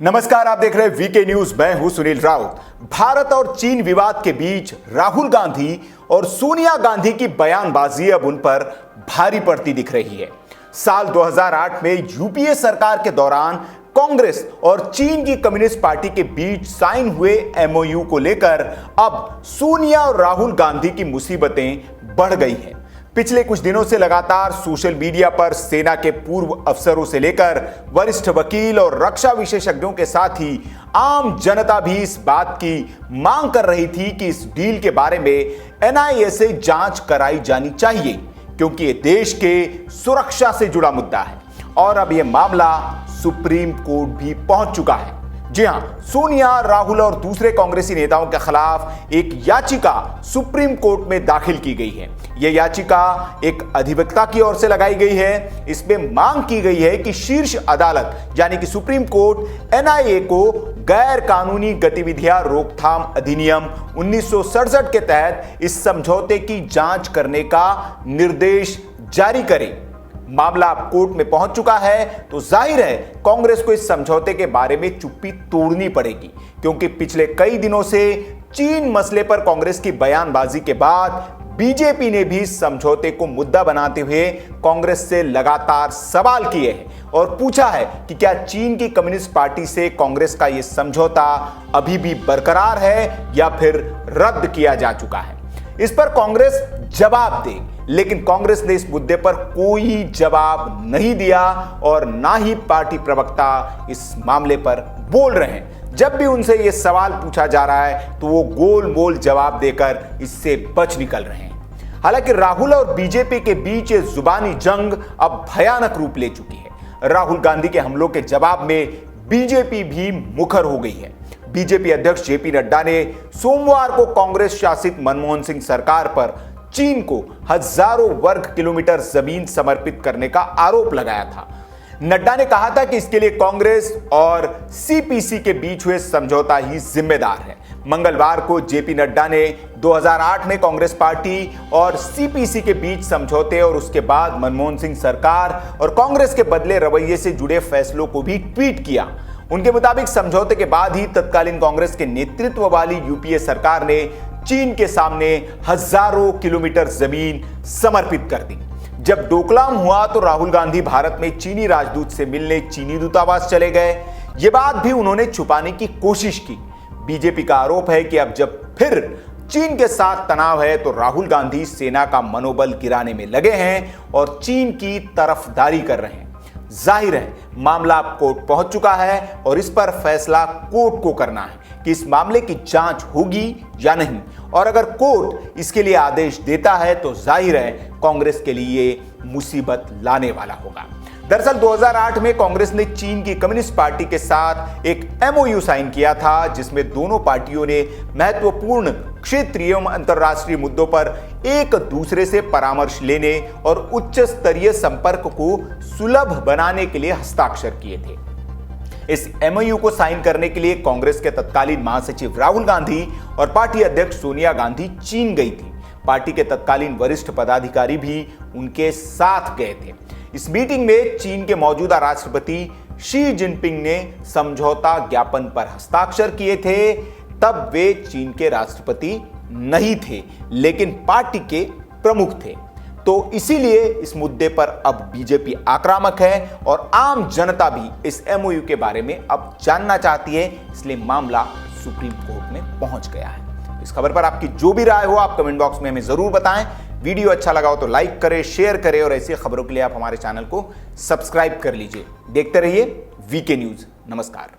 नमस्कार, आप देख रहे हैं वीके न्यूज। मैं हूं सुनील राउत। भारत और चीन विवाद के बीच राहुल गांधी और सोनिया गांधी की बयानबाजी अब उन पर भारी पड़ती दिख रही है। साल 2008 में यूपीए सरकार के दौरान कांग्रेस और चीन की कम्युनिस्ट पार्टी के बीच साइन हुए एमओयू को लेकर अब सोनिया और राहुल गांधी की मुसीबतें बढ़ गई हैं। पिछले कुछ दिनों से लगातार सोशल मीडिया पर सेना के पूर्व अफसरों से लेकर वरिष्ठ वकील और रक्षा विशेषज्ञों के साथ ही आम जनता भी इस बात की मांग कर रही थी कि इस डील के बारे में एनआईए से जांच कराई जानी चाहिए, क्योंकि ये देश के सुरक्षा से जुड़ा मुद्दा है। और अब यह मामला सुप्रीम कोर्ट भी पहुंच चुका है। जी हां, सोनिया, राहुल और दूसरे कांग्रेसी नेताओं के खिलाफ एक याचिका सुप्रीम कोर्ट में दाखिल की गई है। यह याचिका एक अधिवक्ता की ओर से लगाई गई है। इसमें मांग की गई है कि शीर्ष अदालत यानी कि सुप्रीम कोर्ट एनआईए को गैर कानूनी गतिविधियां रोकथाम अधिनियम 1967 के तहत इस समझौते की जांच करने का निर्देश जारी करे। मामला अब कोर्ट में पहुंच चुका है, तो जाहिर है कांग्रेस को इस समझौते के बारे में चुप्पी तोड़नी पड़ेगी, क्योंकि पिछले कई दिनों से चीन मसले पर कांग्रेस की बयानबाजी के बाद बीजेपी ने भी समझौते को मुद्दा बनाते हुए कांग्रेस से लगातार सवाल किए हैं और पूछा है कि क्या चीन की कम्युनिस्ट पार्टी से कांग्रेस का यह समझौता अभी भी बरकरार है या फिर रद्द किया जा चुका है। इस पर कांग्रेस जवाब दे, लेकिन कांग्रेस ने इस मुद्दे पर कोई जवाब नहीं दिया और ना ही पार्टी प्रवक्ता इस मामले पर बोल रहे हैं। जब भी उनसे यह सवाल पूछा जा रहा है तो वो गोल मोल जवाब देकर इससे बच निकल रहे हैं। हालांकि राहुल और बीजेपी के बीच ये जुबानी जंग अब भयानक रूप ले चुकी है। राहुल गांधी के हमलों के जवाब में बीजेपी भी मुखर हो गई है। बीजेपी अध्यक्ष जेपी नड्डा ने सोमवार को कांग्रेस शासित मनमोहन सिंह सरकार पर चीन को हजारों वर्ग किलोमीटर जमीन समर्पित करने का आरोप लगाया था। नड्डा ने कहा था कि इसके लिए कांग्रेस और सीपीसी के बीच हुए समझौता ही जिम्मेदार है। मंगलवार को जेपी नड्डा ने 2008 में कांग्रेस पार्टी और सीपीसी के बीच समझौते और उसके बाद मनमोहन सिंह सरकार और कांग्रेस के बदले रवैये से जुड़े फैसलों को भी ट्वीट किया। उनके मुताबिक समझौते के बाद ही तत्कालीन कांग्रेस के नेतृत्व वाली यूपीए सरकार ने चीन के सामने हजारों किलोमीटर जमीन समर्पित कर दी। जब डोकलाम हुआ तो राहुल गांधी भारत में चीनी राजदूत से मिलने चीनी दूतावास चले गए। ये बात भी उन्होंने छुपाने की कोशिश की। बीजेपी का आरोप है कि अब जब फिर चीन के साथ तनाव है तो राहुल गांधी सेना का मनोबल गिराने में लगे हैं और चीन की तरफदारी कर रहे हैं। जाहिर है मामला अब कोर्ट पहुंच चुका है और इस पर फैसला कोर्ट को करना है कि इस मामले की जांच होगी या नहीं। और अगर कोर्ट इसके लिए आदेश देता है तो जाहिर है कांग्रेस के लिए मुसीबत लाने वाला होगा। दरअसल 2008 में कांग्रेस ने चीन की कम्युनिस्ट पार्टी के साथ एक एमओयू साइन किया था, जिसमें दोनों पार्टियों ने महत्वपूर्ण क्षेत्रीय एवं अंतर्राष्ट्रीय मुद्दों पर एक दूसरे से परामर्श लेने और उच्च स्तरीय संपर्क को सुलभ बनाने के लिए हस्ताक्षर किए थे। इस एमओयू को साइन करने के लिए कांग्रेस के तत्कालीन महासचिव राहुल गांधी और पार्टी अध्यक्ष सोनिया गांधी चीन गई थी। पार्टी के तत्कालीन वरिष्ठ पदाधिकारी भी उनके साथ गए थे। इस मीटिंग में चीन के मौजूदा राष्ट्रपति शी जिनपिंग ने समझौता ज्ञापन पर हस्ताक्षर किए थे। तब वे चीन के राष्ट्रपति नहीं थे, लेकिन पार्टी के प्रमुख थे। तो इसीलिए इस मुद्दे पर अब बीजेपी आक्रामक है और आम जनता भी इस एमओयू के बारे में अब जानना चाहती है, इसलिए मामला सुप्रीम कोर्ट में पहुंच गया है। इस खबर पर आपकी जो भी राय हो आप कमेंट बॉक्स में हमें जरूर बताएं। वीडियो अच्छा लगा हो तो लाइक करें, शेयर करें और ऐसी खबरों के लिए आप हमारे चैनल को सब्सक्राइब कर लीजिए। देखते रहिए वीके न्यूज। नमस्कार।